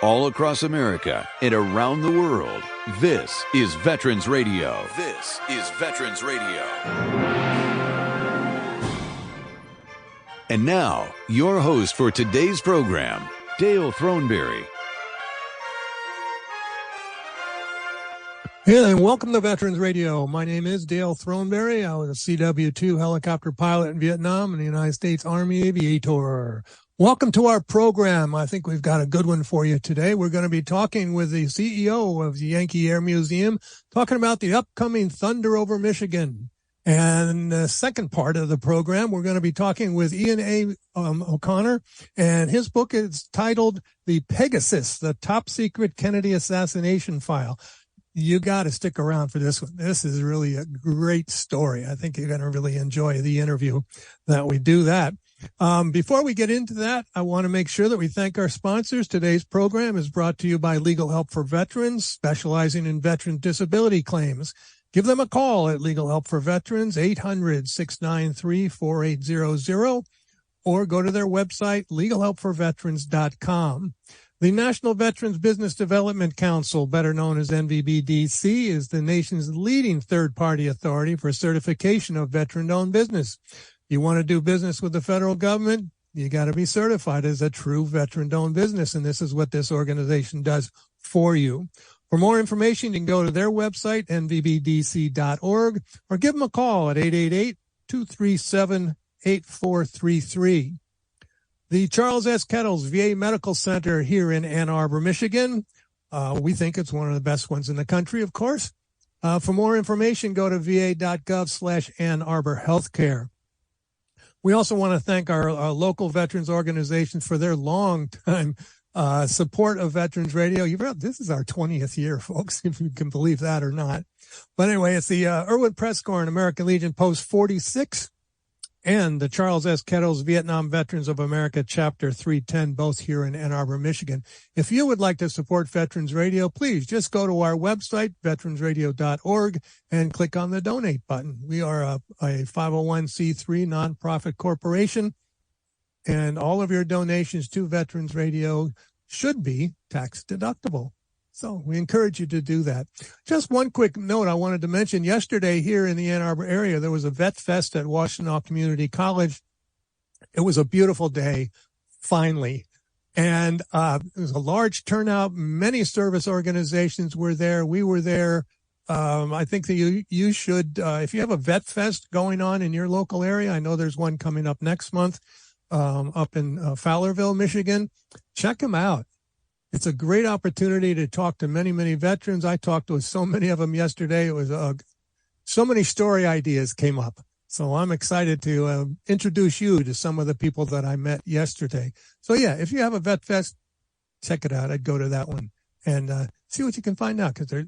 All across America and around the world, this is Veterans Radio. This is Veterans Radio. And now, your host for today's program, Dale Throneberry. Yeah, and welcome to Veterans Radio. My name is Dale Throneberry. I was a CW-2 helicopter pilot in Vietnam and the United States Army Aviator. Welcome to our program. I think we've got a good one for you today. We're going to be talking with the CEO of the Yankee Air Museum, talking about the upcoming Thunder over Michigan. And the second part of the program, we're going to be talking with Ian A. O'Connor, and his book is titled The Pegasus, the Top Secret Kennedy Assassination File. You got to stick around for this one. This is really a great story. I think you're going to really enjoy the interview that we do that. Before we get into that, I want to make sure that we thank our sponsors. Today's program is brought to you by Legal Help for Veterans, specializing in veteran disability claims. Give them a call at Legal Help for Veterans, 800-693-4800, or go to their website, legalhelpforveterans.com. The National Veterans Business Development Council, better known as NVBDC, is the nation's leading third-party authority for certification of veteran-owned business. You want to do business with the federal government, you got to be certified as a true veteran-owned business, and this is what this organization does for you. For more information, you can go to their website, nvbdc.org, or give them a call at 888-237-8433. The Charles S. Kettles VA Medical Center here in Ann Arbor, Michigan. We think it's one of the best ones in the country, of course. For more information, go to va.gov/Ann Arbor Healthcare. We also want to thank our local veterans organizations for their long time support of Veterans Radio. This is our 20th year, folks, if you can believe that or not. But anyway, it's the Irwin Press Corps and American Legion Post 46 and the Charles S. Kettles Vietnam Veterans of America Chapter 310, both here in Ann Arbor, Michigan. If you would like to support Veterans Radio, please just go to our website, veteransradio.org, and click on the donate button. We are a 501c3 nonprofit corporation, and all of your donations to Veterans Radio should be tax deductible. So we encourage you to do that. Just one quick note I wanted to mention. Yesterday here in the Ann Arbor area, there was a Vet Fest at Washtenaw Community College. It was a beautiful day, finally. And it was a large turnout. Many service organizations were there. We were there. I think that you should, if you have a Vet Fest going on in your local area, I know there's one coming up next month up in Fowlerville, Michigan. Check them out. It's a great opportunity to talk to many, many veterans. I talked with so many of them yesterday. It was so many story ideas came up. So I'm excited to introduce you to some of the people that I met yesterday. So yeah, if you have a Vet Fest, check it out. I'd go to that one and see what you can find out, because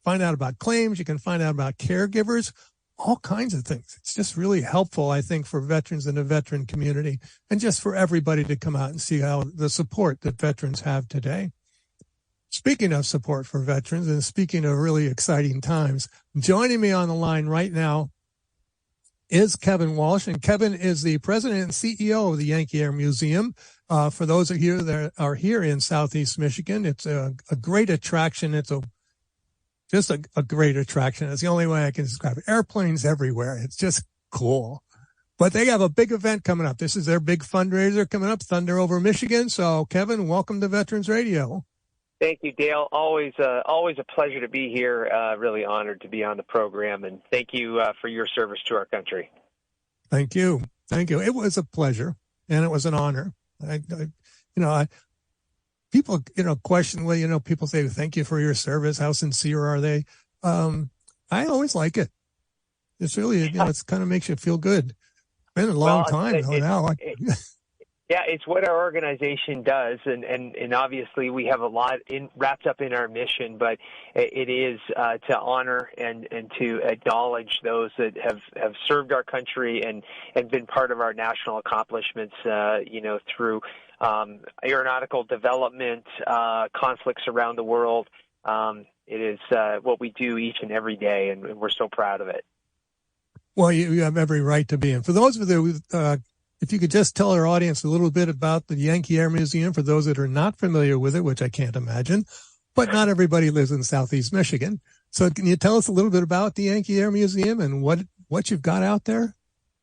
find out about claims. You can find out about caregivers, all kinds of things. It's just really helpful, I think, for veterans and the veteran community, and just for everybody to come out and see how the support that veterans have today. Speaking of support for veterans and speaking of really exciting times, joining me on the line right now is Kevin Walsh, and Kevin is the president and CEO of the Yankee Air Museum. For those of you that are here in Southeast Michigan, it's a great attraction. It's just a great attraction. It's the only way I can describe it. Airplanes everywhere. It's just cool. But they have a big event coming up. This is their big fundraiser coming up, Thunder over Michigan. So, Kevin, welcome to Veterans Radio. Thank you, Dale. Always a pleasure to be here. Really honored to be on the program, and thank you for your service to our country. Thank you. Thank you. It was a pleasure, and it was an honor. People, question, well, people say, thank you for your service. How sincere are they? I always like it. It's really, it kind of makes you feel good. It's been a long time now. Yeah, it's what our organization does, and obviously we have a lot wrapped up in our mission, but it is to honor and to acknowledge those that have served our country and been part of our national accomplishments, through aeronautical development, conflicts around the world. It is what we do each and every day, and we're so proud of it. Well, you have every right to be in. For those of you if you could just tell our audience a little bit about the Yankee Air Museum for those that are not familiar with it, which I can't imagine, but not everybody lives in Southeast Michigan. So can you tell us a little bit about the Yankee Air Museum and what you've got out there?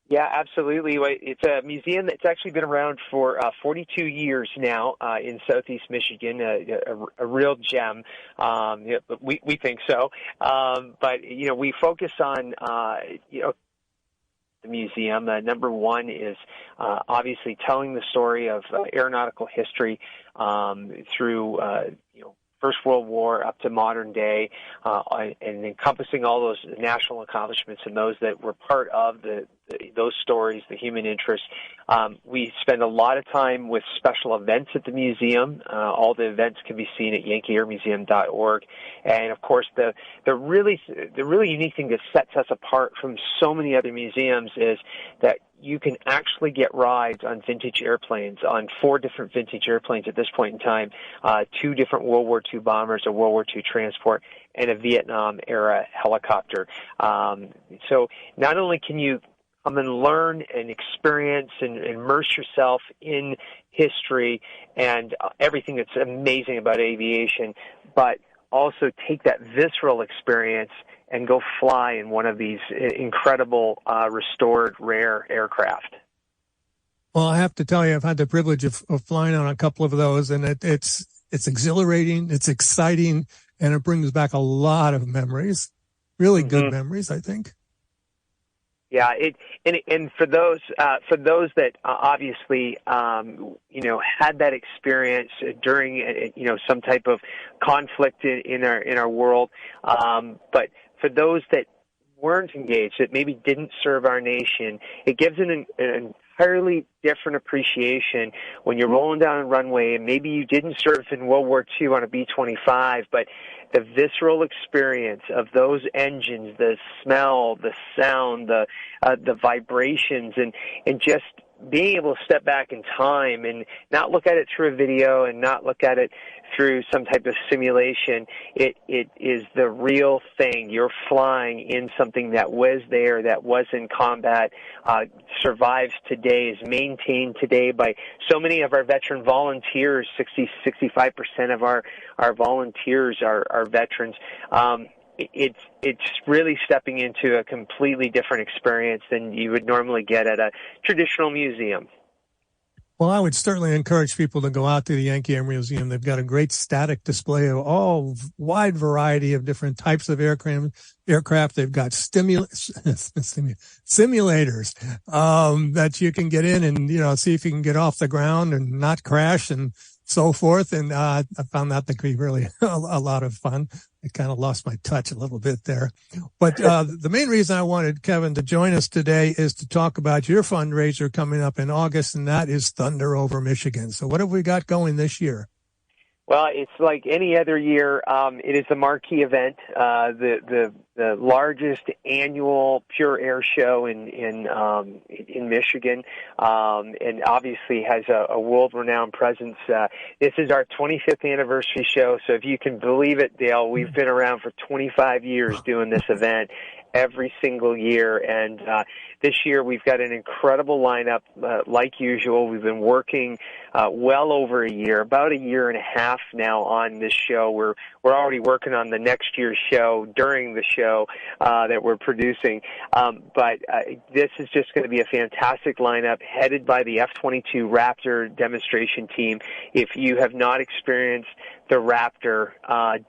Yeah, absolutely. It's a museum that's actually been around for 42 years now in Southeast Michigan, a real gem. Yeah, we think so. But, we focus on, the museum. Number one is obviously telling the story of aeronautical history through, First World War up to modern day, and encompassing all those national accomplishments and those that were part of those stories, the human interest. We spend a lot of time with special events at the museum. All the events can be seen at yankeeairmuseum.org. And of course, the really unique thing that sets us apart from so many other museums is that you can actually get rides on vintage airplanes, on 4 different vintage airplanes at this point in time, 2 different World War II bombers, a World War II transport, and a Vietnam-era helicopter. So not only can you come and learn and experience and immerse yourself in history and everything that's amazing about aviation, but also take that visceral experience and go fly in one of these incredible, restored, rare aircraft. Well, I have to tell you, I've had the privilege of flying on a couple of those, and it's exhilarating, it's exciting, and it brings back a lot of memories, really good memories, I think. Yeah, and for those that obviously had that experience during some type of conflict in our world, but for those that weren't engaged, that maybe didn't serve our nation, it gives an entirely different appreciation when you're rolling down a runway and maybe you didn't serve in World War II on a B-25, but the visceral experience of those engines, the smell, the sound, the vibrations, and just being able to step back in time and not look at it through a video and not look at it through some type of simulation. It is the real thing. You're flying in something that was there, that was in combat, survives today, is maintained today by so many of our veteran volunteers. 65% of our volunteers are veterans. It's really stepping into a completely different experience than you would normally get at a traditional museum. Well, I would certainly encourage people to go out to the Yankee Air Museum. They've got a great static display of all wide variety of different types of aircraft. They've got simulators that you can get in and see if you can get off the ground and not crash and so forth. And I found that to be really a lot of fun. I kind of lost my touch a little bit there. But the main reason I wanted Kevin to join us today is to talk about your fundraiser coming up in August, and that is Thunder Over Michigan. So what have we got going this year? Well, it's like any other year. It is a marquee event, the largest annual pure air show in Michigan, and obviously has a world-renowned presence. This is our 25th anniversary show, so if you can believe it, Dale, we've been around for 25 years doing this event every single year, and this year we've got an incredible lineup. Like usual, we've been working well over a year, about a year and a half now on this show. We're already working on the next year's show during the show that we're producing. But this is just going to be a fantastic lineup headed by the F-22 Raptor demonstration team. If you have not experienced the Raptor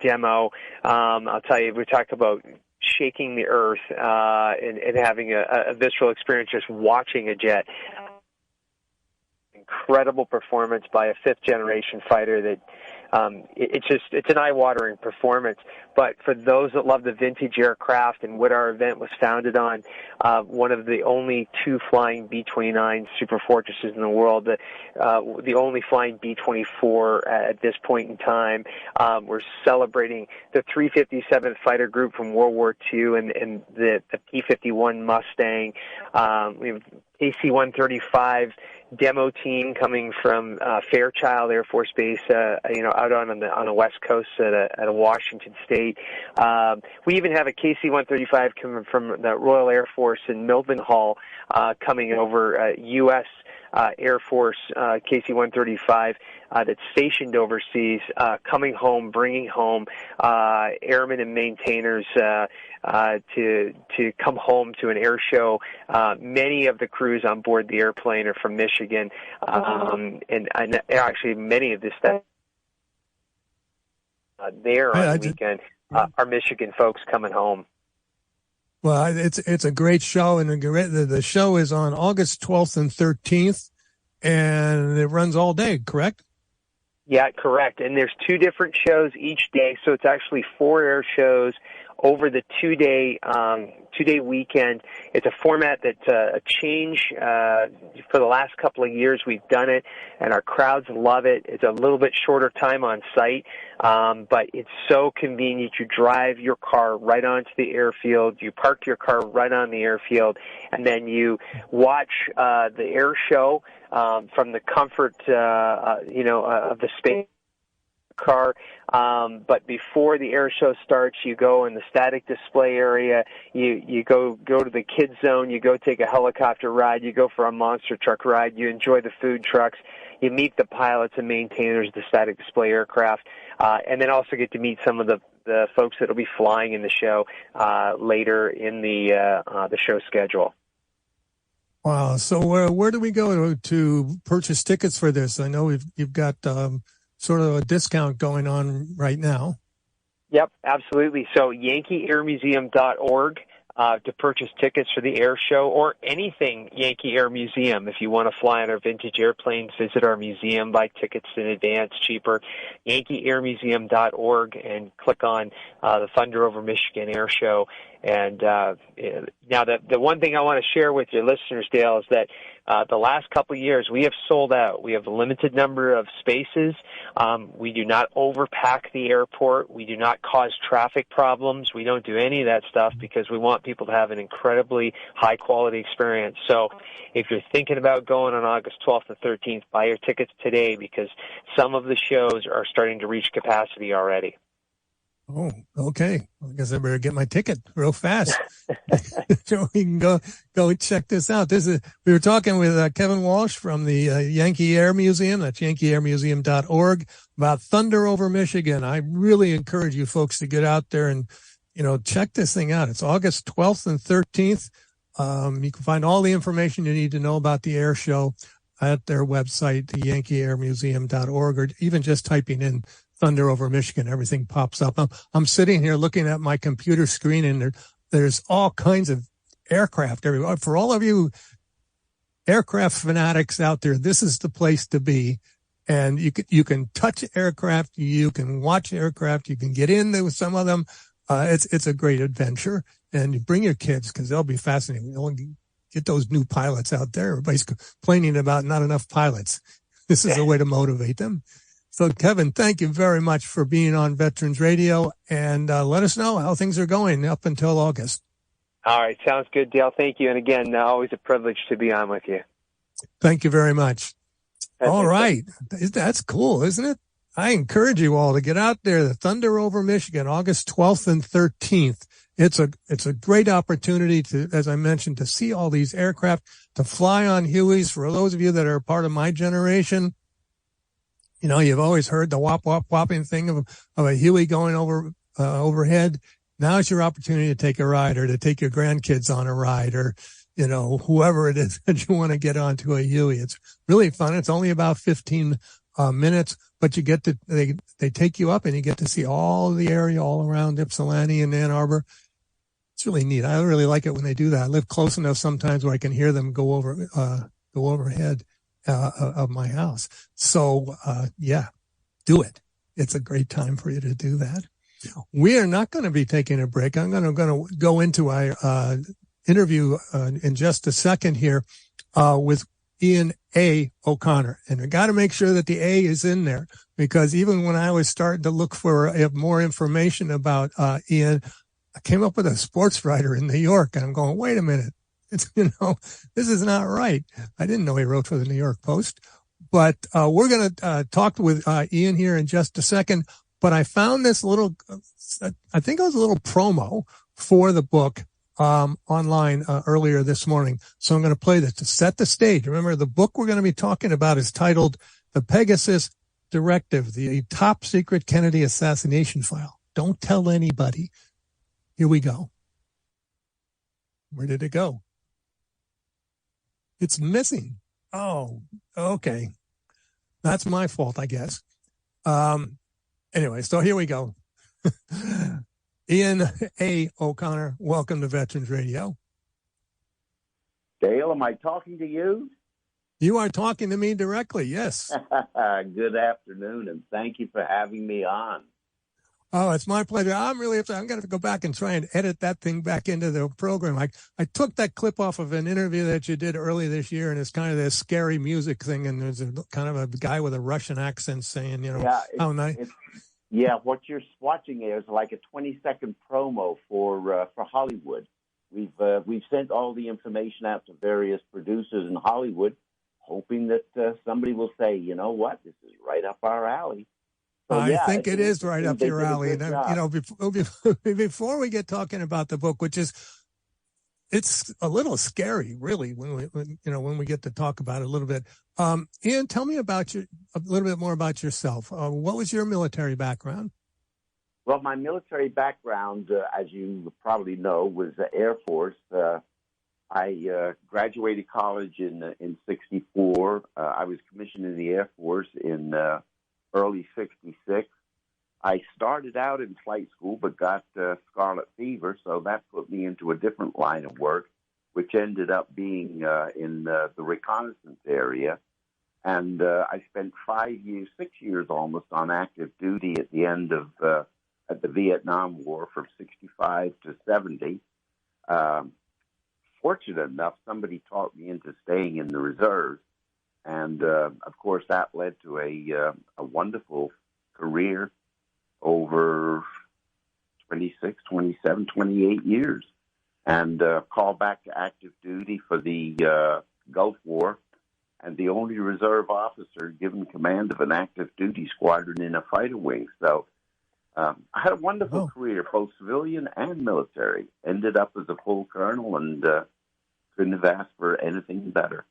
demo, I'll tell you, we talk about shaking the earth and having a visceral experience just watching a jet. Incredible performance by a fifth-generation fighter that it's an eye-watering performance. But for those that love the vintage aircraft and what our event was founded on, one of the only 2 flying B-29 Super Fortresses in the world, the only flying B-24 at this point in time. We're celebrating the 357th Fighter Group from World War II and the P-51 Mustang. We have KC-135 demo team coming from Fairchild Air Force Base, out on the West Coast at a Washington State. We even have a KC-135 coming from the Royal Air Force in Mildenhall, coming over, U.S. Air Force KC-135 that's stationed overseas, coming home, bringing home airmen and maintainers to come home to an air show. Many of the crews on board the airplane are from Michigan, and actually many of the staff there on the weekend are Michigan folks coming home. Well, it's a great show, and the show is on August 12th and 13th, and it runs all day, correct? Yeah, correct. And there's 2 different shows each day, so it's actually 4 air shows over the 2-day weekend. It's a format that's a change. For the last couple of years, we've done it, and our crowds love it. It's a little bit shorter time on site, but it's so convenient. You drive your car right onto the airfield. You park your car right on the airfield, and then you watch the air show from the comfort, of the space car. But before the air show starts, you go in the static display area, you go to the kids zone, you go take a helicopter ride, you go for a monster truck ride, you enjoy the food trucks, you meet the pilots and maintainers of the static display aircraft, and then also get to meet some of the folks that will be flying in the show later in the show schedule. Wow. So where do we go to purchase tickets for this? I know you've got sort of a discount going on right now. Yep, absolutely. So YankeeAirMuseum.org to purchase tickets for the air show or anything Yankee Air Museum. If you want to fly on our vintage airplanes, visit our museum, buy tickets in advance, cheaper. YankeeAirMuseum.org and click on the Thunder over Michigan Air Show. And now the one thing I want to share with your listeners, Dale, is that the last couple of years we have sold out. We have a limited number of spaces. We do not overpack the airport. We do not cause traffic problems. We don't do any of that stuff because we want people to have an incredibly high-quality experience. So if you're thinking about going on August 12th and 13th, buy your tickets today because some of the shows are starting to reach capacity already. Oh, okay. I guess I better get my ticket real fast so we can go check this out. We were talking with Kevin Walsh from the Yankee Air Museum. That's yankeeairmuseum.org about Thunder over Michigan. I really encourage you folks to get out there and, check this thing out. It's August 12th and 13th. You can find all the information you need to know about the air show at their website, yankeeairmuseum.org, or even just typing in Thunder over Michigan, everything pops up. I'm sitting here looking at my computer screen, and there's all kinds of aircraft everywhere. For all of you aircraft fanatics out there, this is the place to be. And you can touch aircraft, you can watch aircraft, you can get in there with some of them. It's a great adventure, and you bring your kids because they'll be fascinating. Get those new pilots out there. Everybody's complaining about not enough pilots. This is a way to motivate them. So, Kevin, thank you very much for being on Veterans Radio, and let us know how things are going up until August. All right. Sounds good, Dale. Thank you. And again, always a privilege to be on with you. Thank you very much. All right. That's cool, isn't it? I encourage you all to get out there. The Thunder over Michigan, August 12th and 13th. It's a great opportunity to, as I mentioned, to see all these aircraft, to fly on Hueys. For those of you that are part of my generation, you've always heard the whopping thing of a Huey going overhead. Now it's your opportunity to take a ride or to take your grandkids on a ride or, whoever it is that you want to get onto a Huey. It's really fun. It's only about 15 minutes, but you get to, they take you up and you get to see all the area all around Ypsilanti and Ann Arbor. It's really neat. I really like it when they do that. I live close enough sometimes where I can hear them go overhead of my house. So, do it. It's a great time for you to do that. We are not going to be taking a break. I'm going to go into our interview in just a second here with Ian A. O'Connor. And I got to make sure that the A is in there because even when I was starting to look for more information about Ian, I came up with a sports writer in New York, and I'm going, wait a minute. It's, this is not right. I didn't know he wrote for the New York Post, but we're going to talk with Ian here in just a second. But I found this little, I think it was a little promo for the book online earlier this morning. So I'm going to play this to set the stage. Remember, the book we're going to be talking about is titled The Pegasus Directive, the top secret Kennedy assassination file. Don't tell anybody. Here we go. Where did it go? It's missing. Oh, okay. That's my fault, I guess. Anyway, so here we go. Ian A. O'Connor, welcome to Veterans Radio. Dale, am I talking to you? You are talking to me directly, yes. Good afternoon, and thank you for having me on. Oh, it's my pleasure. I'm going to go back and try and edit that thing back into the program. I took that clip off of an interview that you did early this year, and it's kind of this scary music thing, and there's kind of a guy with a Russian accent saying, how nice. Yeah, what you're watching here is like a 20-second promo for Hollywood. We've sent all the information out to various producers in Hollywood, hoping that somebody will say, you know what, this is right up our alley. So, I think it is right up your alley. And before we get talking about the book, it's a little scary, really, when we get to talk about it a little bit. Ian, tell me a little bit more about yourself. What was your military background? Well, my military background, as you probably know, was the Air Force. I graduated college in 64. I was commissioned in the Air Force in early 66. I started out in flight school, but got scarlet fever, so that put me into a different line of work, which ended up being in the reconnaissance area. And I spent 6 years almost on active duty at the end of at the Vietnam War from 65 to 70. Fortunate enough, somebody taught me into staying in the reserves. And, of course, that led to a wonderful career over 26, 27, 28 years. And called back to active duty for the Gulf War, and the only reserve officer given command of an active duty squadron in a fighter wing. So I had a wonderful career, both civilian and military. Ended up as a full colonel, and couldn't have asked for anything better.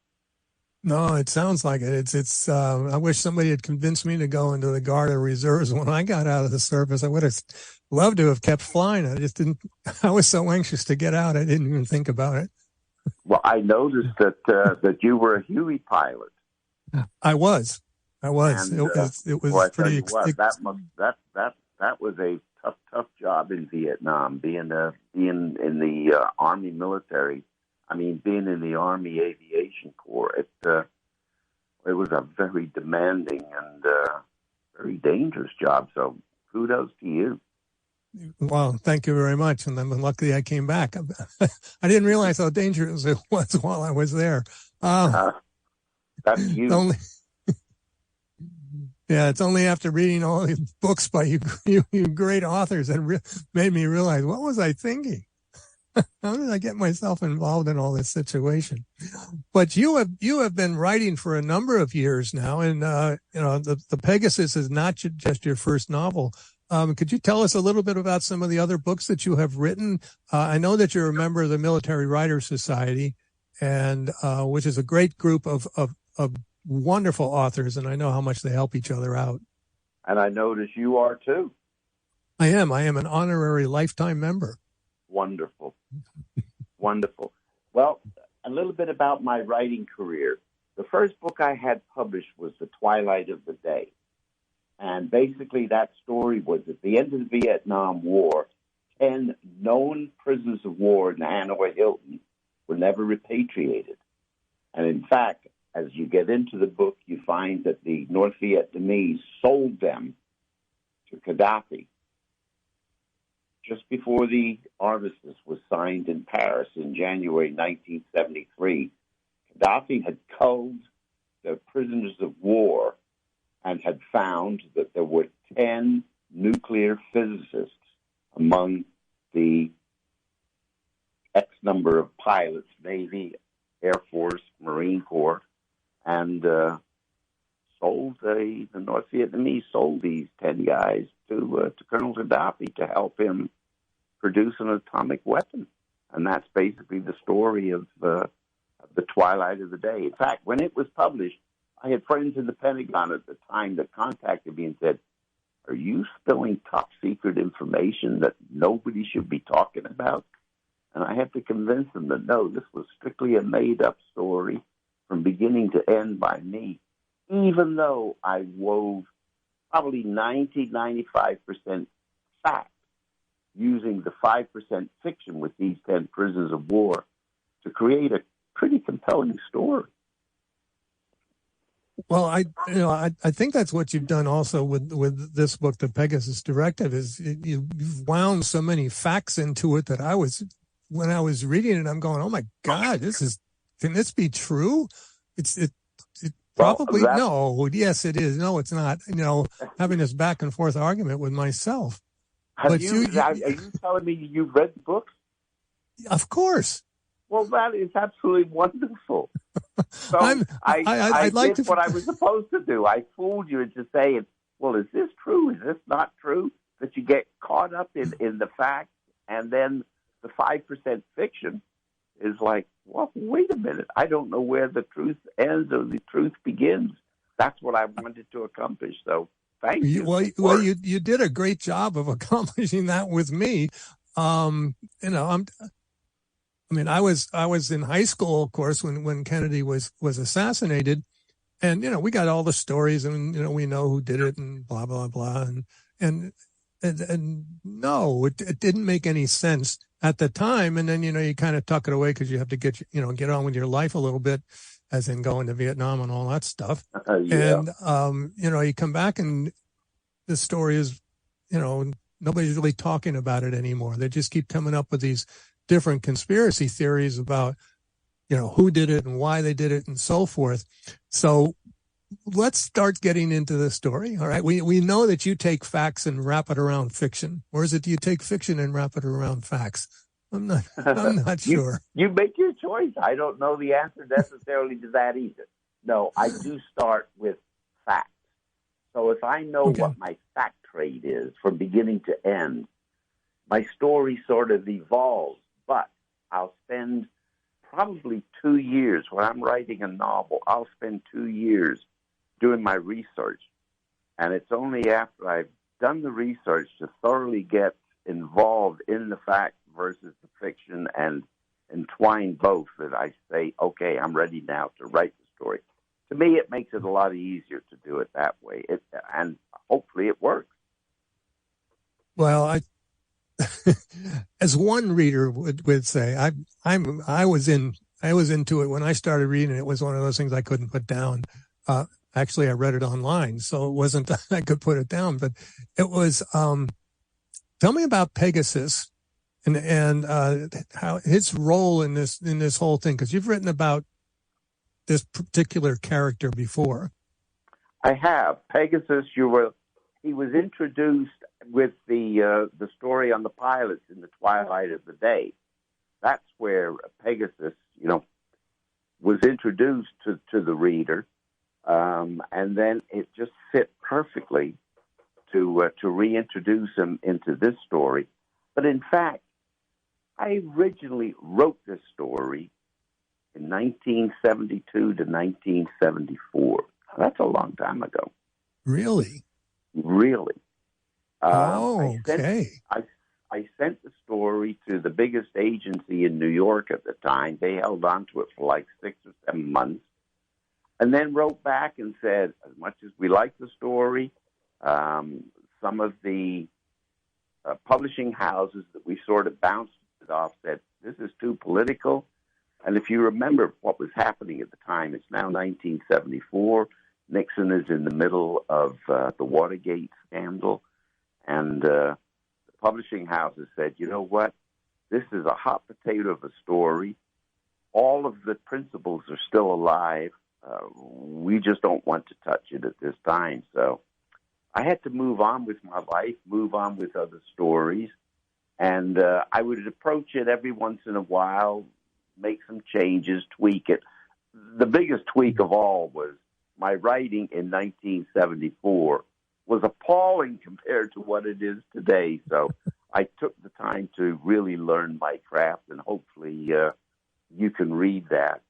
No, it sounds like it. It's. I wish somebody had convinced me to go into the Guard or Reserves when I got out of the service. I would have loved to have kept flying. I just didn't. I was so anxious to get out, I didn't even think about it. Well, I noticed that you were a Huey pilot. I was. And, it was pretty. That was a tough job in Vietnam. Being in the Army military. I mean, being in the Army Aviation Corps, it was a very demanding and very dangerous job. So kudos to you. Well, thank you very much. And then luckily I came back. I didn't realize how dangerous it was while I was there. That's you. It's only after reading all these books by you great authors that made me realize, what was I thinking? How did I get myself involved in all this situation? But you have been writing for a number of years now, and the Pegasus is not just your first novel. Could you tell us a little bit about some of the other books that you have written? I know that you're a member of the Military Writers Society, and which is a great group of wonderful authors, and I know how much they help each other out. And I notice you are too. I am an honorary lifetime member. Wonderful. Wonderful. Well, a little bit about my writing career. The first book I had published was The Twilight of the Day. And basically that story was at the end of the Vietnam War, 10 known prisoners of war in Hanoi Hilton were never repatriated. And in fact, as you get into the book, you find that the North Vietnamese sold them to Gaddafi. Just before the armistice was signed in Paris in January 1973, Gaddafi had culled the prisoners of war and had found that there were 10 nuclear physicists among the X number of pilots, Navy, Air Force, Marine Corps, and sold the North Vietnamese sold these 10 guys to Colonel Gaddafi to help him produce an atomic weapon. And that's basically the story of the Twilight of the Day. In fact, when it was published, I had friends in the Pentagon at the time that contacted me and said, "Are you spilling top secret information that nobody should be talking about?" And I had to convince them that no, this was strictly a made-up story from beginning to end by me, even though I wove probably 95% fact, using the 5% fiction with these 10 prisoners of war to create a pretty compelling story. Well, I think that's what you've done also with this book, the Pegasus Directive, is you've wound so many facts into it that when I was reading it, I'm going, oh my God, can this be true? It probably, no. Yes, it is. No, it's not. Having this back and forth argument with myself. Are you telling me you've read the books? Of course. Well, that is absolutely wonderful. So I did what I was supposed to do. I fooled you into saying, well, is this true? Is this not true? That you get caught up in the facts, and then the 5% fiction is like, well, wait a minute. I don't know where the truth ends or the truth begins. That's what I wanted to accomplish. So thank you. Well, you did a great job of accomplishing that with me. I was in high school, of course, when Kennedy was assassinated, and we got all the stories, and we know who did it, and blah blah blah, and no, it didn't make any sense at the time, and then you kind of tuck it away because you have to get on with your life a little bit, as in going to Vietnam and all that stuff, yeah. And you come back and the story is, nobody's really talking about it anymore. They just keep coming up with these different conspiracy theories about, who did it and why they did it and so forth. So let's start getting into the story. All right. We know that you take facts and wrap it around fiction. Or is it you take fiction and wrap it around facts? I'm not sure. You make your choice. I don't know the answer necessarily to that either. No, I do start with facts. So if I know what my fact trade is from beginning to end, my story sort of evolves. But I'll spend probably 2 years when I'm writing a novel. I'll spend 2 years doing my research. And it's only after I've done the research to thoroughly get involved in the fact versus the fiction and entwine both that I say, okay, I'm ready now to write the story. To me, it makes it a lot easier to do it that way. And hopefully it works. Well, as one reader would say, I was into it when I started reading. It was one of those things I couldn't put down. Actually, I read it online, so it wasn't that I could put it down. But it was. Tell me about Pegasus and how his role in this whole thing, because you've written about this particular character before. I have. Pegasus. He was introduced with the story on the pilots in the Twilight of the Day. That's where Pegasus, was introduced to the reader, and then it just fit perfectly to reintroduce him into this story. But in fact, I originally wrote this story in 1972 to 1974. That's a long time ago. Really? Really. Okay. I sent the story to the biggest agency in New York at the time. They held on to it for like 6 or 7 months, and then wrote back and said, as much as we like the story, some of the publishing houses that we sort of bounced it off said, this is too political. And if you remember what was happening at the time, it's now 1974. Nixon is in the middle of the Watergate scandal. And the publishing houses said, you know what? This is a hot potato of a story. All of the principles are still alive. We just don't want to touch it at this time. So I had to move on with my life, move on with other stories. And I would approach it every once in a while, make some changes, tweak it. The biggest tweak of all was my writing in 1974 was appalling compared to what it is today. So I took the time to really learn my craft, and hopefully you can read that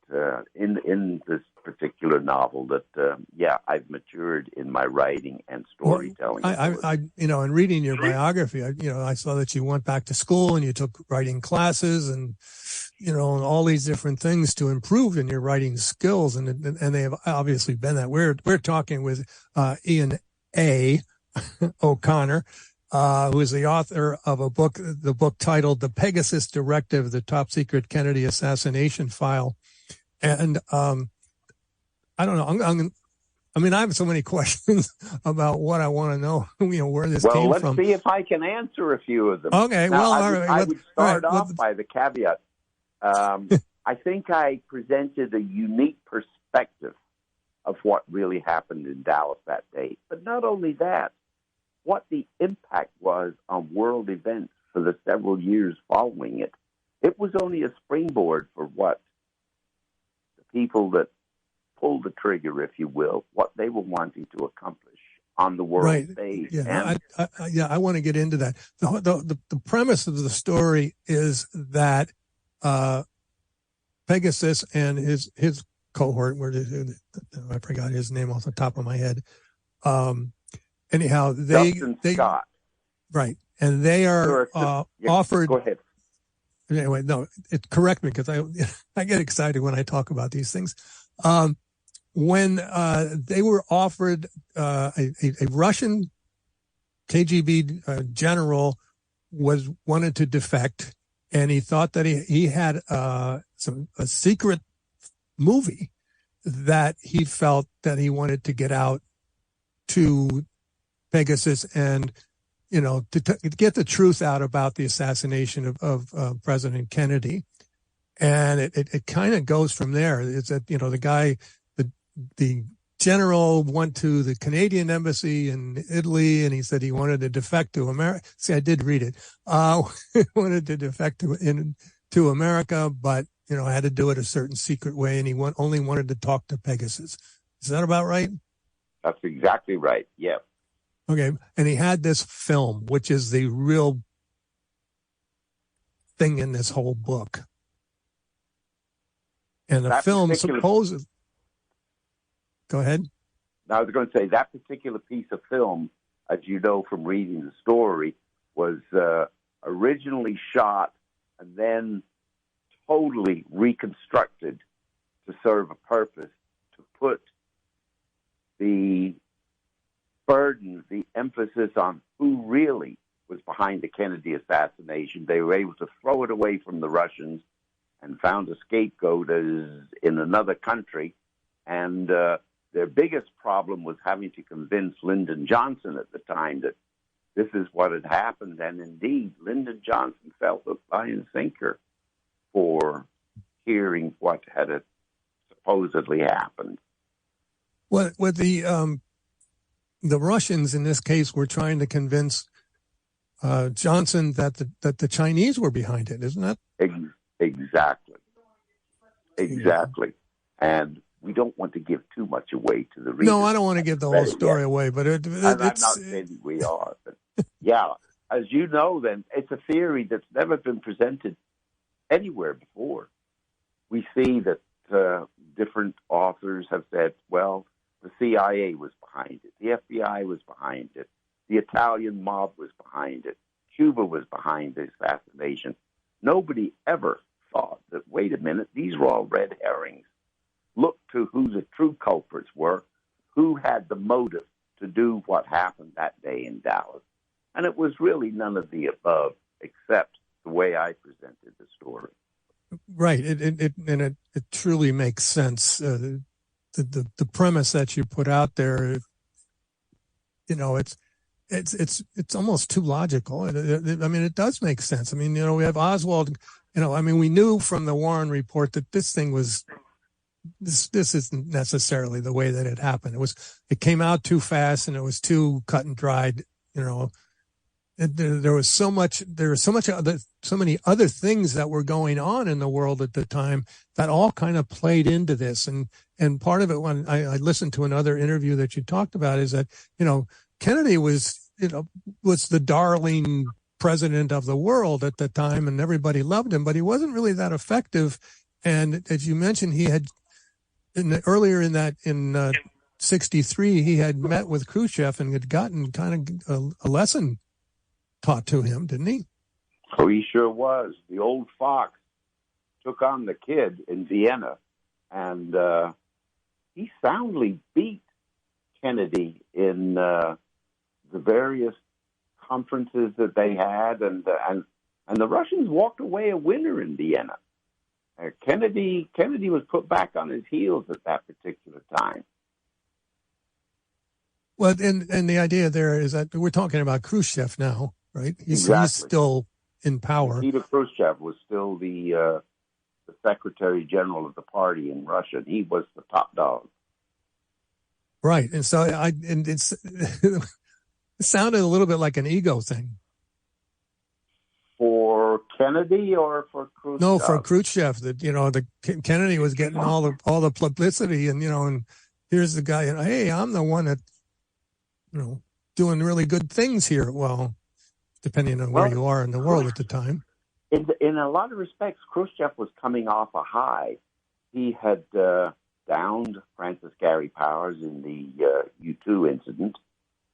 in this particular novel that, I've matured in my writing and storytelling. I in reading your biography, I saw that you went back to school and you took writing classes and, and all these different things to improve in your writing skills. And they have obviously been that. We're talking with Ian A. O'Connor, who is the author of the book titled The Pegasus Directive, the Top Secret Kennedy Assassination File. And I don't know. I have so many questions about what I want to know, where this came from. Well, let's see if I can answer a few of them. Okay, now, all right. I would start off by the caveat. I think I presented a unique perspective of what really happened in Dallas that day. But not only that, what the impact was on world events for the several years following it. It was only a springboard for what the people that pulled the trigger, if you will, what they were wanting to accomplish on the world stage. Yeah, I want to get into that. The premise of the story is that Pegasus and his cohort, I forgot his name off the top of my head. Anyhow, they Scott. Right, and they are offered. Go ahead. Anyway, no, correct me because I get excited when I talk about these things. When they were offered a Russian KGB general wanted to defect, and he thought that he had a secret movie that he felt that he wanted to get out to Pegasus and, to get the truth out about the assassination of President Kennedy. And it kind of goes from there. It's that, the guy, the general went to the Canadian embassy in Italy and he said he wanted to defect to America. See, I did read it. Wanted to defect to America, but, had to do it a certain secret way. And he only wanted to talk to Pegasus. Is that about right? That's exactly right. Yeah. Okay. And he had this film, which is the real thing in this whole book. And the film supposes. Go ahead. Now, I was going to say that particular piece of film, as you know from reading the story, was originally shot and then totally reconstructed to serve a purpose, to put the burden, the emphasis on who really was behind the Kennedy assassination. They were able to throw it away from the Russians and found a scapegoat in another country. And their biggest problem was having to convince Lyndon Johnson at the time that this is what had happened. And indeed, Lyndon Johnson fell hook, line, and sinker for hearing what had supposedly happened. What the Russians in this case were trying to convince Johnson that the Chinese were behind it, isn't that? Exactly. And we don't want to give too much away to the reader. No, I don't want to give the whole story away, but it's... I'm not saying we are. But yeah, as you know, then, it's a theory that's never been presented anywhere before. We see that different authors have said, well, the CIA was behind it. The FBI was behind it. The Italian mob was behind it. Cuba was behind the assassination. Nobody ever thought that, wait a minute, these were all red herrings. Look to who the true culprits were, who had the motive to do what happened that day in Dallas. And it was really none of the above, except the way I presented the story. Right. It truly makes sense. The premise that you put out there, it's almost too logical. It does make sense. We have Oswald, we knew from the Warren report that this thing was, this isn't necessarily the way that it happened. It came out too fast and it was too cut and dried, There was so many other things that were going on in the world at the time that all kind of played into this. And part of it, when I listened to another interview that you talked about, is that, Kennedy was the darling president of the world at the time, and everybody loved him, but he wasn't really that effective. And as you mentioned, he had earlier in 63, he had met with Khrushchev and had gotten kind of a lesson taught to him, didn't he? Oh, he sure was. The old fox took on the kid in Vienna, and he soundly beat Kennedy in the various conferences that they had, and the Russians walked away a winner in Vienna. Kennedy was put back on his heels at that particular time. Well, and the idea there is that we're talking about Khrushchev now, right? He's still in power. Nikita Khrushchev was still the Secretary General of the party in Russia. He was the top dog. Right, and so it sounded a little bit like an ego thing. For Kennedy or for Khrushchev? No, for Khrushchev. That Kennedy was getting all the publicity, and here's the guy. Hey, I'm the one that doing really good things here. Well, depending on where you are in the world at the time. In a lot of respects, Khrushchev was coming off a high. He had downed Francis Gary Powers in the U-2 incident.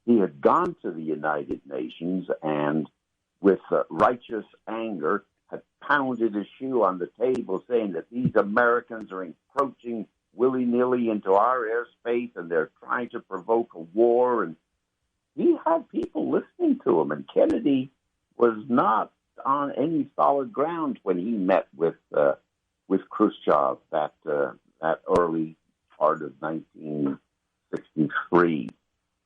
He had gone to the United Nations and, with righteous anger, had pounded his shoe on the table saying that these Americans are encroaching willy-nilly into our airspace and they're trying to provoke a war. And he had people listening to him, and Kennedy was not on any solid ground when he met with Khrushchev that early part of 1963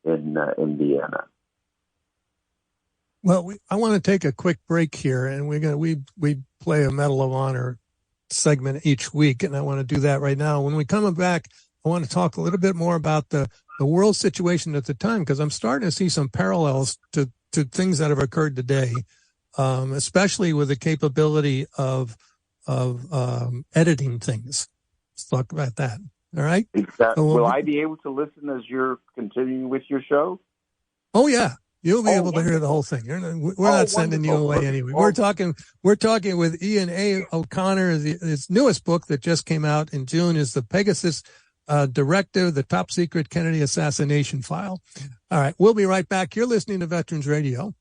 in Vienna. Well, I want to take a quick break here, and we play a Medal of Honor segment each week, and I want to do that right now. When we come back, I want to talk a little bit more about the world situation at the time, because I'm starting to see some parallels to things that have occurred today, especially with the capability of editing things. Let's talk about that. All right. Exactly. Will I be able to listen as you're continuing with your show? Oh yeah, you'll be able to hear the whole thing. We're not sending you away anyway. We're talking with Ian A. O'Connor. His newest book that just came out in June is the Pegasus Directive, the top secret Kennedy assassination file. All right, we'll be right back. You're listening to Veterans Radio.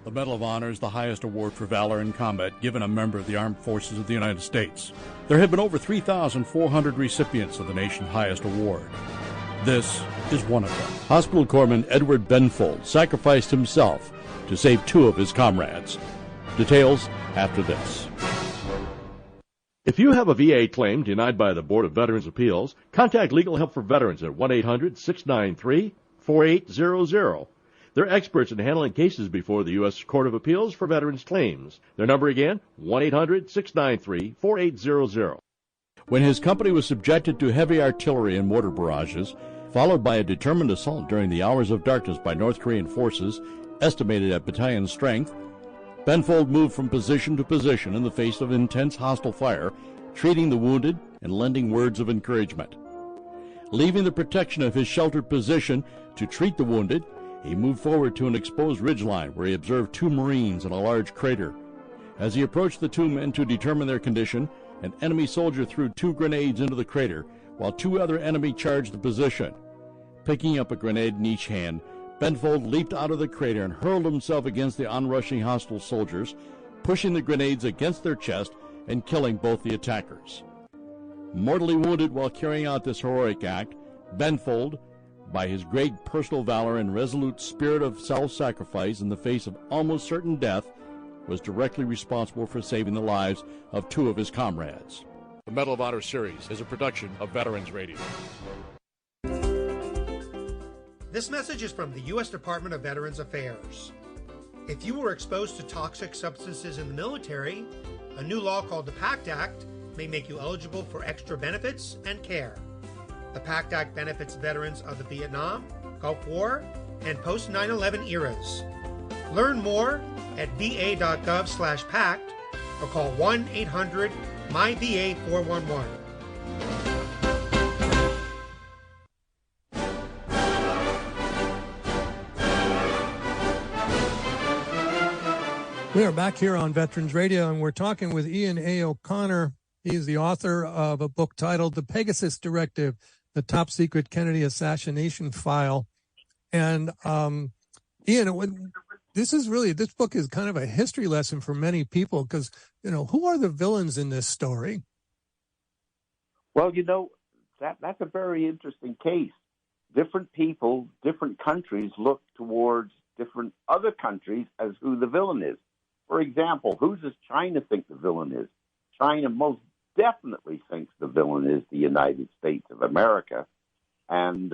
The Medal of Honor is the highest award for valor in combat given a member of the Armed Forces of the United States. There have been over 3,400 recipients of the nation's highest award. This is one of them. Hospital Corpsman Edward Benfold sacrificed himself to save two of his comrades. Details after this. If you have a VA claim denied by the Board of Veterans' Appeals, contact Legal Help for Veterans at 1-800-693-4800. They're experts in handling cases before the U.S. Court of Appeals for Veterans Claims. Their number again, 1-800-693-4800. When his company was subjected to heavy artillery and mortar barrages, followed by a determined assault during the hours of darkness by North Korean forces, estimated at battalion strength, Benfold moved from position to position in the face of intense hostile fire, treating the wounded and lending words of encouragement. Leaving the protection of his sheltered position to treat the wounded, he moved forward to an exposed ridgeline where he observed two Marines in a large crater. As he approached the two men to determine their condition, an enemy soldier threw two grenades into the crater, while two other enemy charged the position. Picking up a grenade in each hand, Benfold leaped out of the crater and hurled himself against the onrushing hostile soldiers, pushing the grenades against their chest and killing both the attackers. Mortally wounded while carrying out this heroic act, Benfold, by his great personal valor and resolute spirit of self-sacrifice in the face of almost certain death, was directly responsible for saving the lives of two of his comrades. The Medal of Honor series is a production of Veterans Radio. This message is from the U.S. Department of Veterans Affairs. If you were exposed to toxic substances in the military, a new law called the PACT Act may make you eligible for extra benefits and care. The PACT Act benefits veterans of the Vietnam, Gulf War, and post 9/11 eras. Learn more at va.gov/PACT or call 1-800-MyVA411. We are back here on Veterans Radio, and we're talking with Ian A. O'Connor. He's the author of a book titled The Pegasus Directive, the Top Secret Kennedy Assassination File. And Ian, this book is kind of a history lesson for many people because, who are the villains in this story? Well, that's a very interesting case. Different people, different countries look towards different other countries as who the villain is. For example, who does China think the villain is? China most definitely thinks the villain is the United States of America. And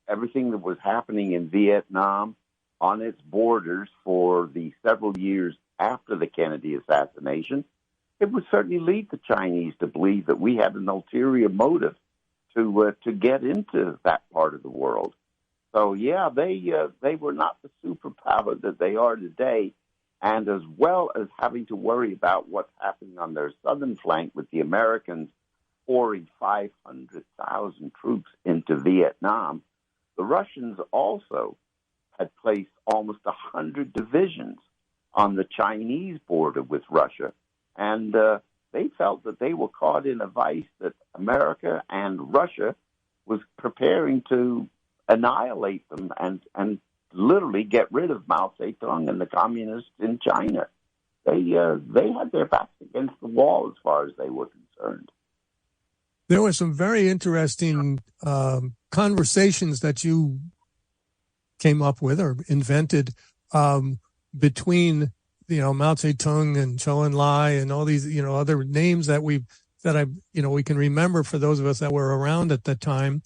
everything that was happening in Vietnam on its borders for the several years after the Kennedy assassination, it would certainly lead the Chinese to believe that we had an ulterior motive to get into that part of the world. So, yeah, they were not the superpower that they are today. And as well as having to worry about what's happening on their southern flank with the Americans pouring 500,000 troops into Vietnam, the Russians also had placed almost 100 divisions on the Chinese border with Russia. And they felt that they were caught in a vice that America and Russia was preparing to annihilate them and literally get rid of Mao Zedong and the communists in China. They had their backs against the wall as far as they were concerned. There were some very interesting conversations that you came up with or invented between Mao Zedong and Zhou Enlai and all these other names that we can remember for those of us that were around at the time.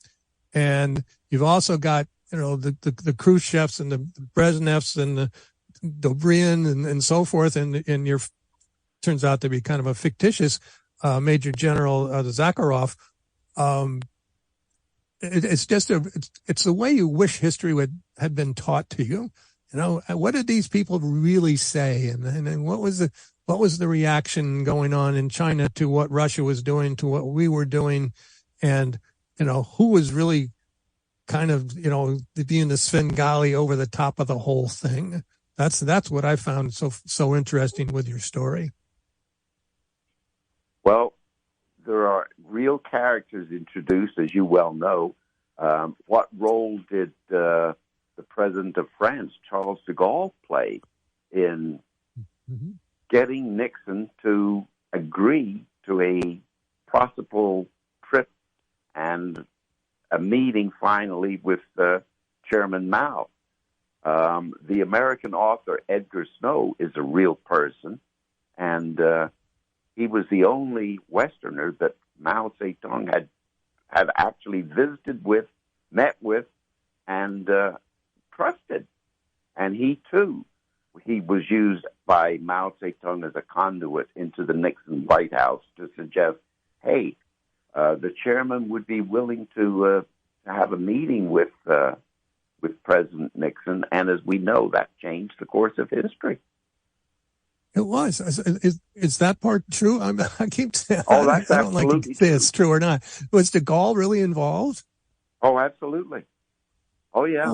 And you've also got the Khrushchevs and the Brezhnevs and the Dobrynin and so forth, and your turns out to be kind of a fictitious Major General Zakharov. It's the way you wish history had been taught to you. What did these people really say, and what was the reaction going on in China to what Russia was doing, to what we were doing, and who was really kind of, being the Svengali over the top of the whole thing. That's what I found so interesting with your story. Well, there are real characters introduced, as you well know. What role did the president of France, Charles de Gaulle, play in getting Nixon to agree to a possible trip and a meeting finally with Chairman Mao? The American author Edgar Snow is a real person, and he was the only Westerner that Mao Zedong had actually visited with, met with, and trusted. And he was used by Mao Zedong as a conduit into the Nixon White House to suggest, hey, the chairman would be willing to have a meeting with President Nixon, and as we know, that changed the course of history. It was. Is that part true? I keep saying, that's I don't like to say it's true or not. Was de Gaulle really involved? Oh, absolutely. Oh, yeah.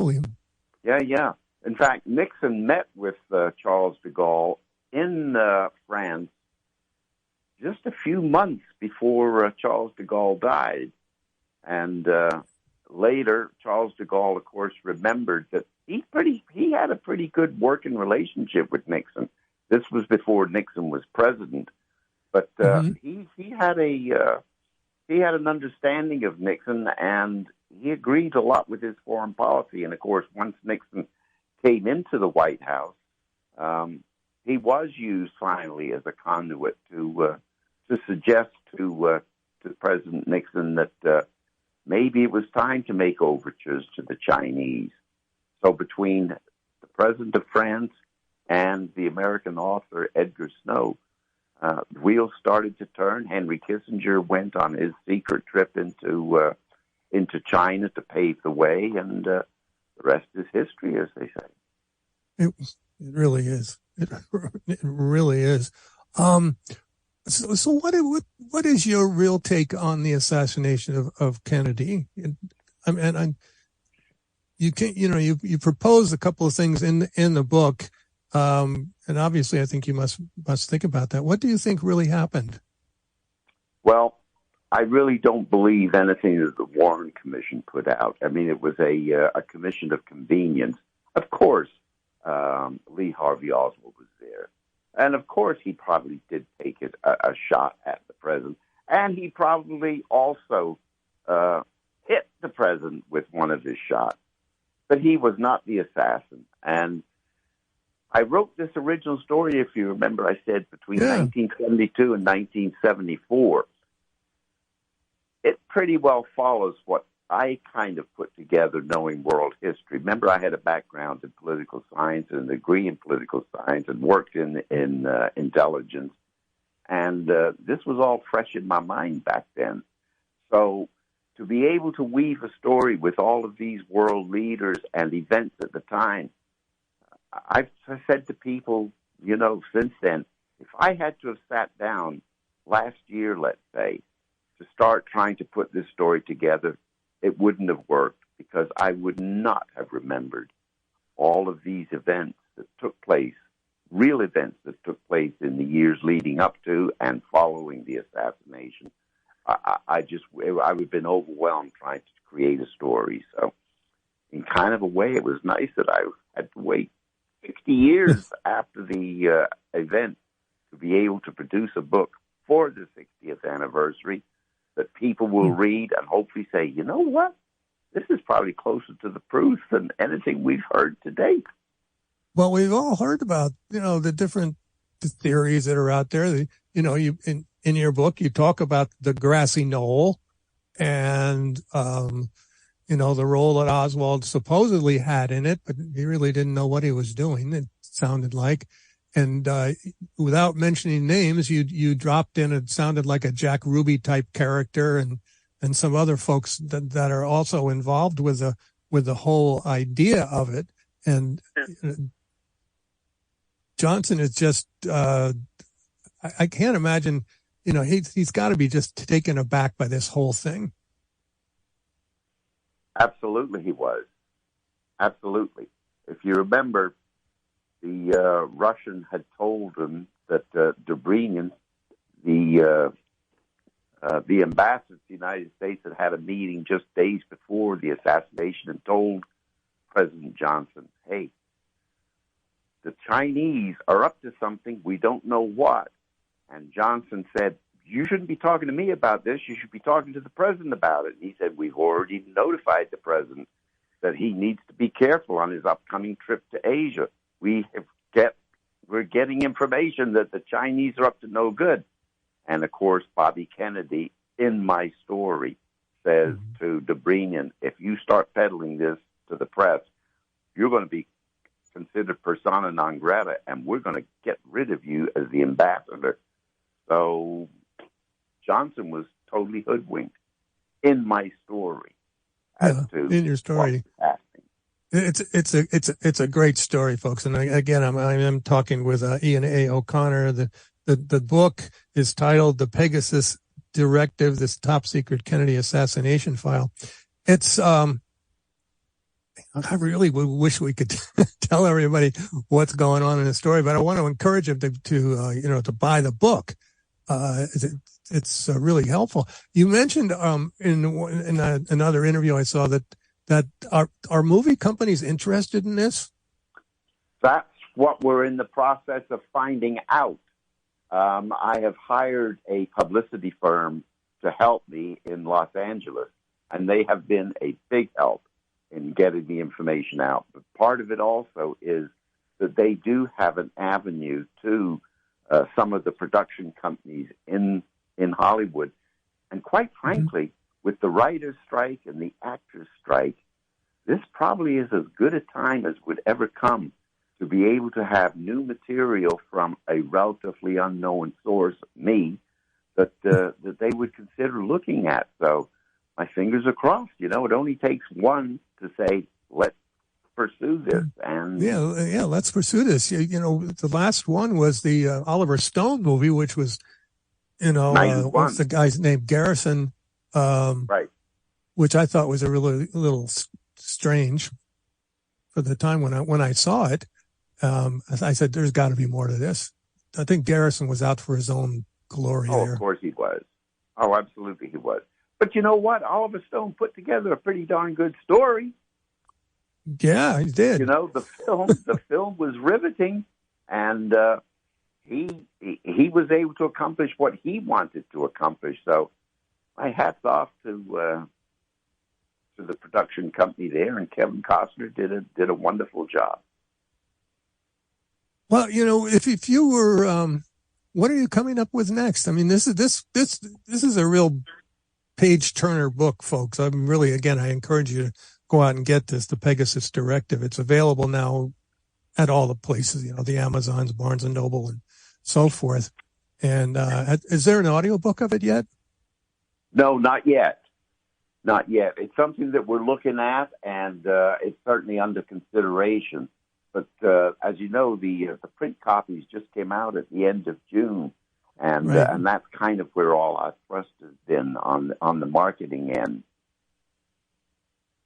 Yeah. In fact, Nixon met with Charles de Gaulle in France just a few months before Charles de Gaulle died. And later, Charles de Gaulle, of course, remembered that he had a pretty good working relationship with Nixon. This was before Nixon was president, but he had an understanding of Nixon, and he agreed a lot with his foreign policy. And of course, once Nixon came into the White House, he was used finally as a conduit to suggest to President Nixon that maybe it was time to make overtures to the Chinese. So between the president of France and the American author Edgar Snow, the wheels started to turn. Henry Kissinger went on his secret trip into China to pave the way, and the rest is history, as they say. It really is. It really is. So what is your real take on the assassination of Kennedy? You propose a couple of things in the book, and And obviously, I think you must think about that. What do you think really happened? Well, I really don't believe anything that the Warren Commission put out. I mean, it was a commission of convenience. Of course, Lee Harvey Oswald was there. And of course, he probably did take a shot at the president. And he probably also hit the president with one of his shots. But he was not the assassin. And I wrote this original story, if you remember, I said between 1972 and 1974. It pretty well follows what I kind of put together knowing world history. Remember, I had a background in political science and a degree in political science and worked in intelligence. And this was all fresh in my mind back then. So to be able to weave a story with all of these world leaders and events at the time, I've said to people, since then, if I had to have sat down last year, let's say, to start trying to put this story together, it wouldn't have worked because I would not have remembered all of these events that took place, real events that took place in the years leading up to and following the assassination. I would have been overwhelmed trying to create a story. So in kind of a way, it was nice that I had to wait 60 years after the event to be able to produce a book for the 60th anniversary that people will read and hopefully say, you know what? This is probably closer to the truth than anything we've heard to date. Well, we've all heard about, the different theories that are out there. You in your book, you talk about the grassy knoll and, the role that Oswald supposedly had in it, but he really didn't know what he was doing, it sounded like. And without mentioning names, you dropped in, it sounded like a Jack Ruby type character and some other folks that are also involved with the whole idea of it. And Johnson is just, I can't imagine, he's got to be just taken aback by this whole thing. Absolutely, he was. Absolutely. If you remember, the Russian had told him that Dobrynin, the ambassador to the United States, had a meeting just days before the assassination and told President Johnson, hey, the Chinese are up to something, we don't know what. And Johnson said, you shouldn't be talking to me about this. You should be talking to the president about it. And he said, we've already notified the president that he needs to be careful on his upcoming trip to Asia. We're getting information that the Chinese are up to no good. And, of course, Bobby Kennedy, in my story, says to Dobrynin, if you start peddling this to the press, you're going to be considered persona non grata, and we're going to get rid of you as the ambassador. So Johnson was totally hoodwinked in my story. In your story. It's a great story, folks. And again, I'm talking with Ian A. O'Connor. The book is titled "The Pegasus Directive: This Top Secret Kennedy Assassination File." It's I really wish we could tell everybody what's going on in the story, but I want to encourage them to buy the book. It's really helpful. You mentioned in another interview I saw that are movie companies interested in this? That's what we're in the process of finding out. I have hired a publicity firm to help me in Los Angeles, and they have been a big help in getting the information out. But part of it also is that they do have an avenue to some of the production companies in Hollywood. And quite frankly, with the writer's strike and the actor's strike, this probably is as good a time as would ever come to be able to have new material from a relatively unknown source, me, that they would consider looking at. So my fingers are crossed. It only takes one to say, let's pursue this. And yeah, let's pursue this. The last one was the Oliver Stone movie, which was, what's the guy's name? Garrison. Right. Which I thought was a little strange for the time when I saw it. As I said, there's got to be more to this. I think Garrison was out for his own glory there. Of course he was. Oh, absolutely he was. But you know what? Oliver Stone put together a pretty darn good story. Yeah, he did. You know, the film was riveting, and he was able to accomplish what he wanted to accomplish. So, my hat's off to the production company there, and Kevin Costner did a wonderful job. Well, you know, if you were, what are you coming up with next? I mean, this is a real page turner book, folks. I'm really, again, I encourage you to go out and get this, the Pegasus Directive. It's available now at all the places, you know, the Amazons, Barnes and Noble, and so forth. And is there an audiobook of it yet? No, not yet. Not yet. It's something that we're looking at, and it's certainly under consideration. But as you know, the print copies just came out at the end of June, and Right. And that's kind of where all our thrust has been on the marketing end.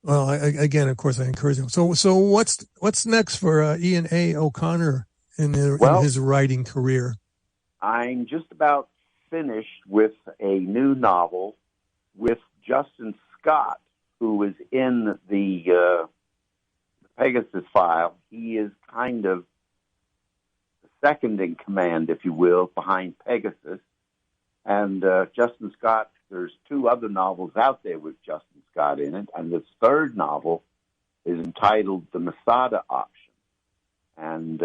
Well, again, of course, I encourage him. So what's next for Ian A. O'Connor in his writing career? I'm just about finished with a new novel with Justin Scott, who is in the Pegasus file. He is kind of the second in command, if you will, behind Pegasus. And Justin Scott, there's two other novels out there with Justin Scott in it, and the third novel is entitled The Masada Option. And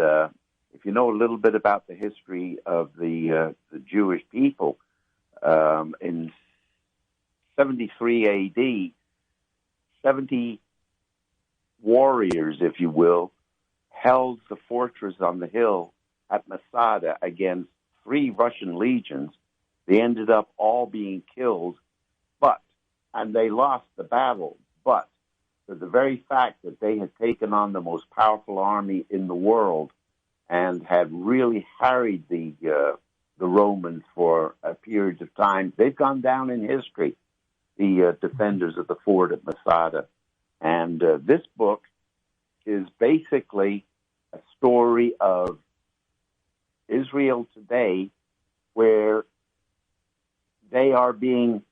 if you know a little bit about the history of the Jewish people, in 73 A.D., 70 warriors, if you will, held the fortress on the hill at Masada against 3 Russian legions. They ended up all being killed, and they lost the battle. But for the very fact that they had taken on the most powerful army in the world and had really harried the Romans for a period of time, they've gone down in history, the defenders of the fort at Masada. And this book is basically a story of Israel today, where they are being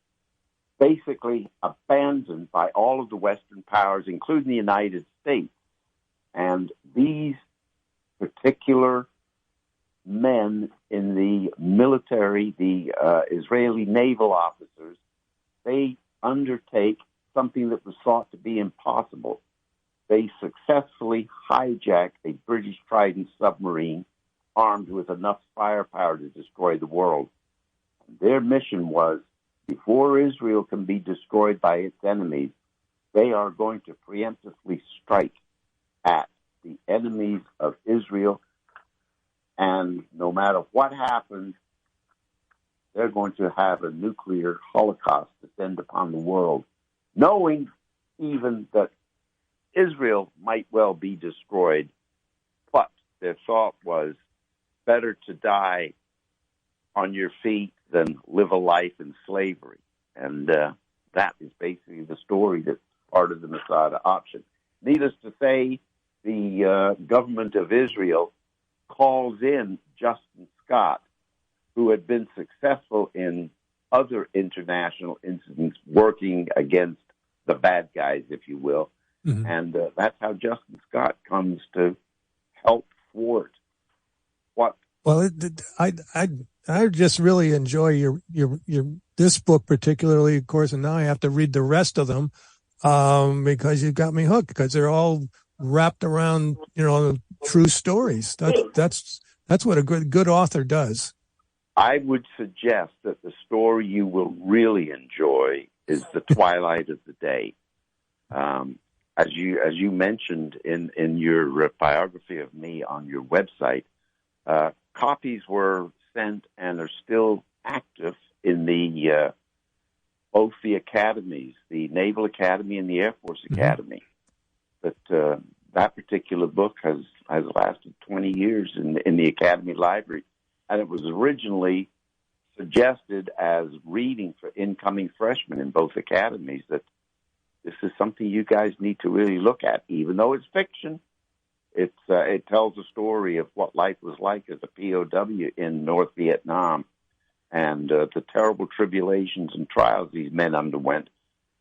basically abandoned by all of the Western powers, including the United States. And these particular men in the military, the Israeli naval officers, they undertake something that was thought to be impossible. They successfully hijack a British Trident submarine armed with enough firepower to destroy the world. Their mission was, before Israel can be destroyed by its enemies, they are going to preemptively strike at the enemies of Israel, and no matter what happens, they're going to have a nuclear holocaust descend upon the world, knowing even that Israel might well be destroyed, but their thought was better to die on your feet than live a life in slavery. And that is basically the story that's part of the Masada Option. Needless to say, the government of Israel calls in Justin Scott, who had been successful in other international incidents working against the bad guys, if you will. Mm-hmm. And that's how Justin Scott comes to help thwart what. Well, I just really enjoy your this book particularly, of course, and now I have to read the rest of them because you've got me hooked, because they're all wrapped around, you know, true stories. That's what a good author does. I would suggest that the story you will really enjoy is The Twilight of the Day. As you mentioned in your biography of me on your website, copies were sent and are still active in the both the academies, the Naval Academy and the Air Force Academy. But that particular book has lasted 20 years in the Academy Library, and it was originally suggested as reading for incoming freshmen in both academies, that this is something you guys need to really look at. Even though it's fiction, It tells a story of what life was like as a POW in North Vietnam, and the terrible tribulations and trials these men underwent.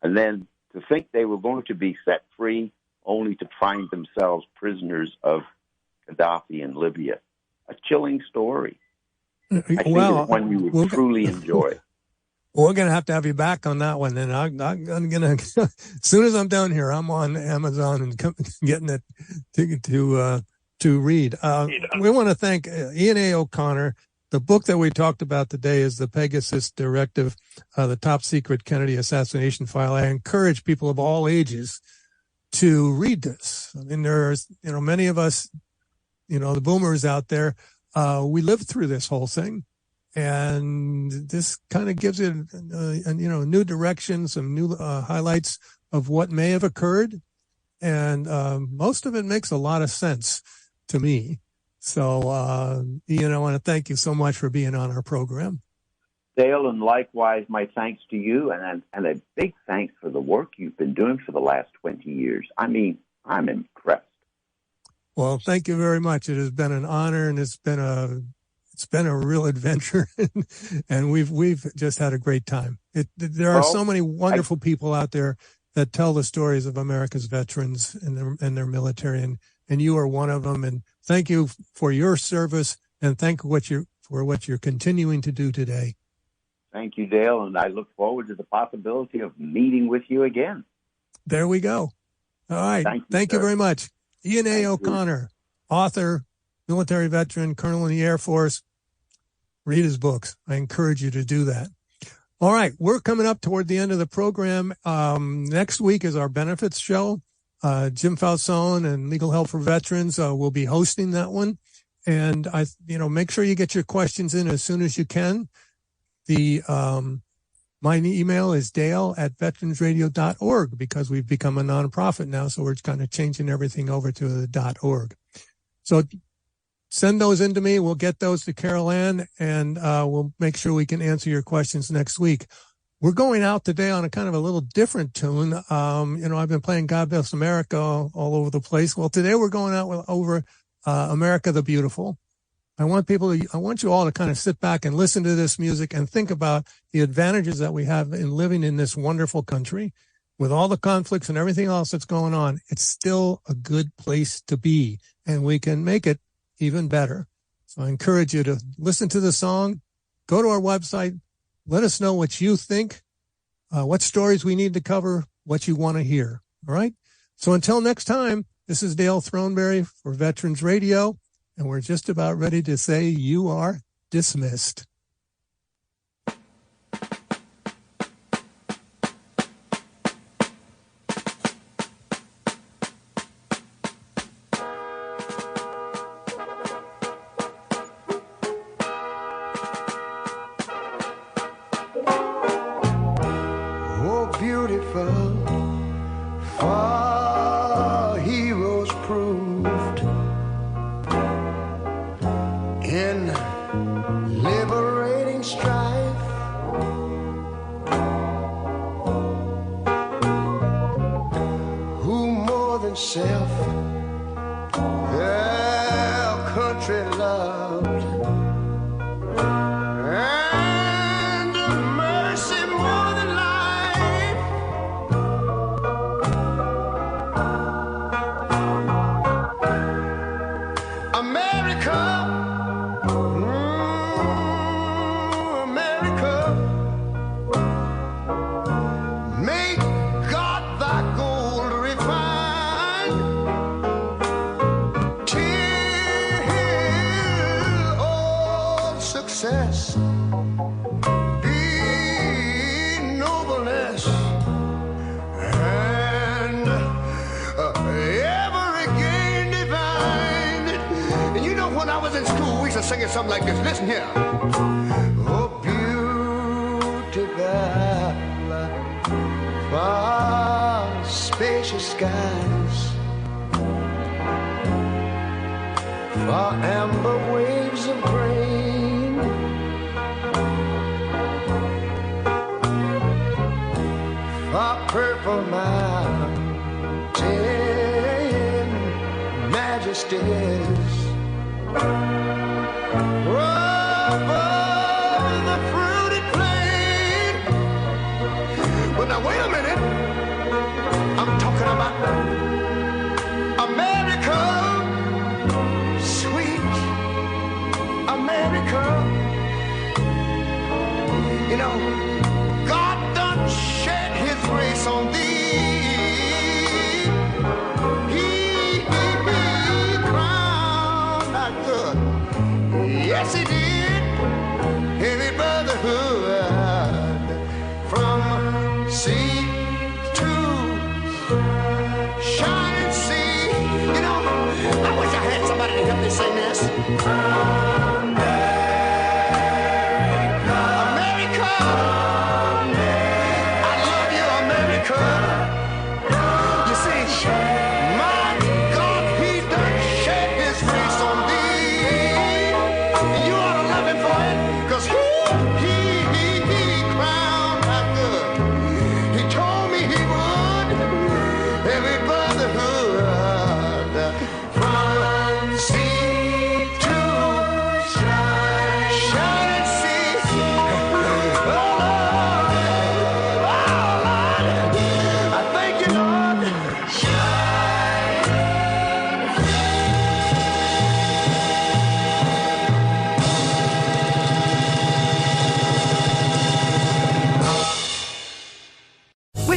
And then to think they were going to be set free only to find themselves prisoners of Gaddafi in Libya. A chilling story. I think it's one you would truly enjoy. We're going to have you back on that one. And I'm going to, as soon as I'm down here, I'm on Amazon and getting it to read. We want to thank Ian A. O'Connor. The book that we talked about today is the Pegasus Directive, the top secret Kennedy assassination file. I encourage people of all ages to read this. I mean, there's, many of us, the boomers out there, we lived through this whole thing. And this kind of gives it, new direction, some new highlights of what may have occurred. And most of it makes a lot of sense to me. So, Ian, I want to thank you so much for being on our program. Dale, and likewise, my thanks to you, and a big thanks for the work you've been doing for the last 20 years. I mean, I'm impressed. Well, thank you very much. It has been an honor, and it's been a real adventure, and we've just had a great time. There are so many wonderful people out there that tell the stories of America's veterans and their military, and you are one of them. And thank you for your service, and thank you for what you're continuing to do today. Thank you, Dale, and I look forward to the possibility of meeting with you again. There we go. All right. Thank you very much. Ian A. O'Connor, author, military veteran, colonel in the Air Force. Read his books. I encourage you to do that. All right. We're coming up toward the end of the program. Next week is our benefits show. Jim Falzone and Legal Help for Veterans will be hosting that one. And make sure you get your questions in as soon as you can. My email is dale@veteransradio.org because we've become a nonprofit now. So we're kind of changing everything over to the .org. So send those in to me. We'll get those to Carol Ann, and we'll make sure we can answer your questions next week. We're going out today on a kind of a little different tune. I've been playing God Bless America all over the place. Well, today we're going out over America the Beautiful. I want you all to kind of sit back and listen to this music and think about the advantages that we have in living in this wonderful country. With all the conflicts and everything else that's going on, it's still a good place to be, and we can make it even better. So I encourage you to listen to the song, go to our website, let us know what you think, what stories we need to cover, what you want to hear. All right. So until next time, this is Dale Throneberry for Veterans Radio, and we're just about ready to say you are dismissed. Something like this. Listen here. Oh, beautiful, far spacious skies, far amber waves of grain, far purple mountain majesty. justice. Over the fruited plain. But now wait a minute. I'm talking about America, sweet America. You know, God done shed his grace on thee. He crowned our good. Yes, he did. Every brotherhood from sea to shining sea. You know, I wish I had somebody to help me sing this.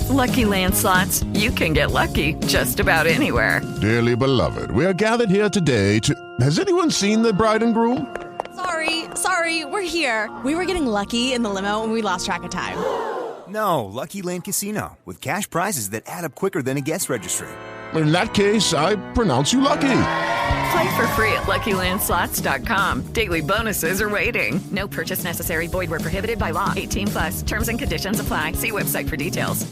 Lucky Land Slots, you can get lucky just about anywhere. Dearly beloved, we are gathered here today to... Has anyone seen the bride and groom? Sorry, we're here. We were getting lucky in the limo and we lost track of time. No, Lucky Land Casino, with cash prizes that add up quicker than a guest registry. In that case, I pronounce you lucky. Play for free at LuckyLandSlots.com. Daily bonuses are waiting. No purchase necessary. Void where prohibited by law. 18+. Terms and conditions apply. See website for details.